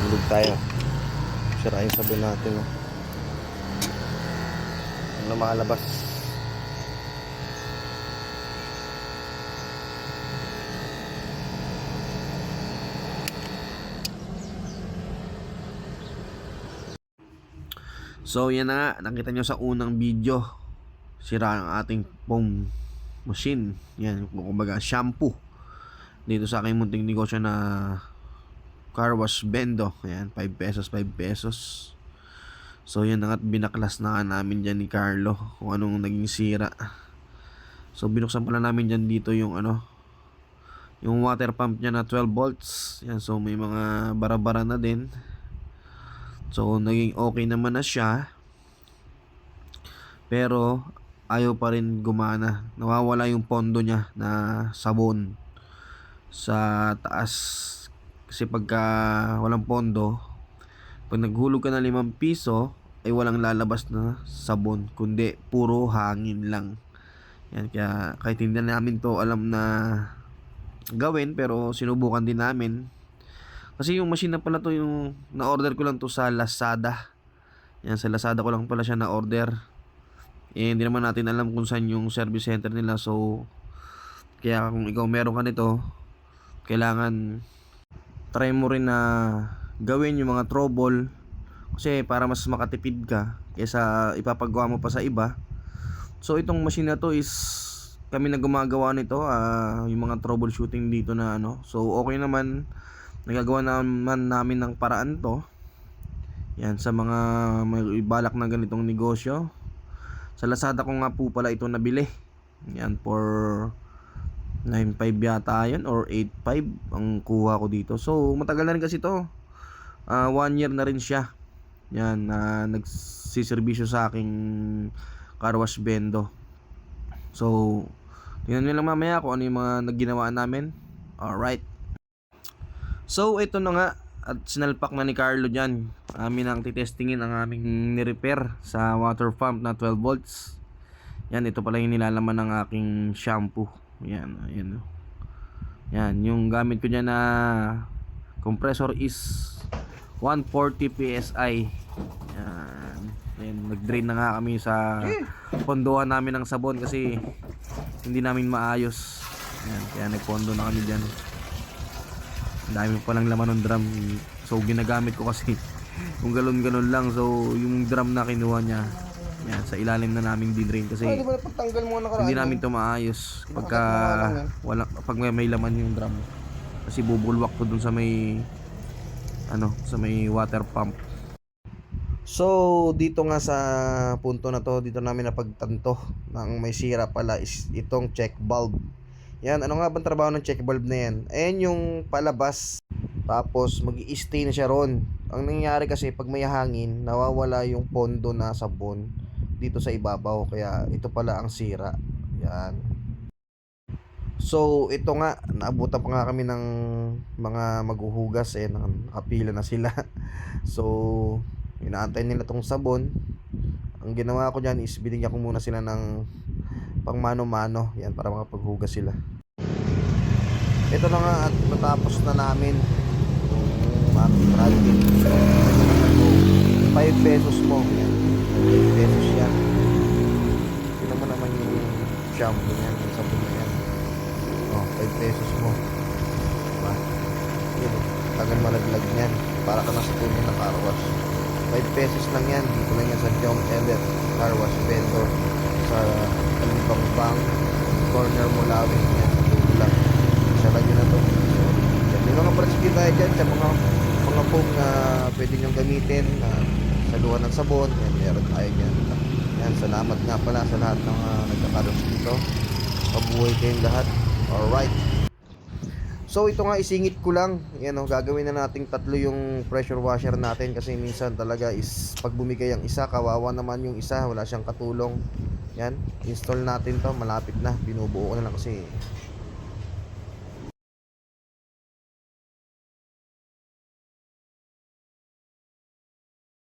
Hulog tayo. Sira yung sabon natin. Oh. Ano makalabas? So yan na nga, nakita nyo sa unang video, sira ang ating foam machine. Yan, kumbaga shampoo dito sa aking munting negosyo na car wash Bendo. Yan, 5 pesos, 5 pesos. So yan na nga, binaklas na nga namin dyan ni Carlo kung anong naging sira. So binuksan pala namin dyan dito yung yung water pump niya na 12 volts. Yan, so may mga bara-bara na din. So naging okay naman na siya, pero ayaw pa rin gumana. Nawawala yung pondo niya na sabon sa taas. Kasi pagka walang pondo, pag naghulog ka ng 5 piso, ay walang lalabas na sabon, kundi puro hangin lang. Yan, kaya kahit hindi namin to alam na gawin, pero sinubukan din namin. Kasi yung machine na pala to, yung na-order ko lang to sa Lazada. Yan, sa Lazada ko lang pala siya na-order. Eh, hindi naman natin alam kung saan yung service center nila. So, kaya kung ikaw meron ka nito, kailangan try mo rin na gawin yung mga trouble. Kasi para mas makatipid ka kaysa ipapagawa mo pa sa iba. So, itong machine na to is kami na gumagawa nito. Yung mga troubleshooting dito na So, okay naman. Nagagawa naman namin ng paraan to. Yan, sa mga may balak na ganitong negosyo. Sa Lazada ko nga po pala ito nabili. Yan, for 9.5 yata yun, or 8.5 ang kuha ko dito. So matagal na rin kasi to. 1 year na rin siya. Yan, nagsiservisyo sa aking car wash Bendo. So tingnan nyo lang mamaya kung ano yung mga nagginawa namin. Alright. So ito na nga, at sinalpak na ni Carlo dyan. Amin ang titestingin ang aming nirepair sa water pump na 12 volts. Yan, ito pala yung nilalaman ng aking shampoo. Yan, ayan. Yan, yung gamit ko dyan na compressor is 140 PSI. Yan, yan, nag-drain na nga kami sa pondohan namin ng sabon kasi hindi namin maayos. Yan, kaya nagpondo na kami dyan. Dami pa lang laman ng drum. So ginagamit ko kasi kung galon-galon lang. So yung drum na kinuha niya, yan, sa ilalim na namin din kasi hindi namin to maayos pag may laman yung drum. Kasi bubulwak po dun sa may sa may water pump. So dito nga sa punto na to, dito namin napagtanto ng may sira pala is itong check valve. Yan, ano nga bang trabaho ng check valve na yan? Ayan yung palabas, tapos mag-i-stay na siya ron. Ang nangyayari kasi pag may hangin, nawawala yung pondo na sabon dito sa ibabaw, kaya ito pala ang sira. Yan. So ito nga, naabutan pa nga kami ng mga maghuhugas, nakapila na sila. So inaantay nila tong sabon. Ang ginawa ko dyan is binigyan ko muna sila ng pang mano-mano, yan, para makapaghugas sila. Ito na nga, at natapos na namin yung aming project. 5 pesos mo, yan, 5 pesos yan. Tignan mo naman yung shampoo yan, yung sabon na yan. 5 pesos mo, diba? Yun, tagal malaglag yan, para ka nasa tunay na car wash. 5 pesos lang yan, dito lang yan sa John Elliot Car Wash Bendo, sa Bang corner mo lawin yan, dulo lang. Isa lang yun na to. So, may mga prinsipyo tayo dyan sa mga foam na pwede nyong gamitin sa luha ng sabon. Yan, meron tayo dyan. Yan, salamat nga pala sa lahat ng nagkakaroon dito. Pabuhay kayong lahat. Alright. So ito nga, isingit ko lang. Yan, gagawin na nating 3 yung pressure washer natin kasi minsan talaga is pag bumigay ang isa, kawawa naman yung isa, wala siyang katulong. Yan, install natin to, malapit na, binubuo ko na lang kasi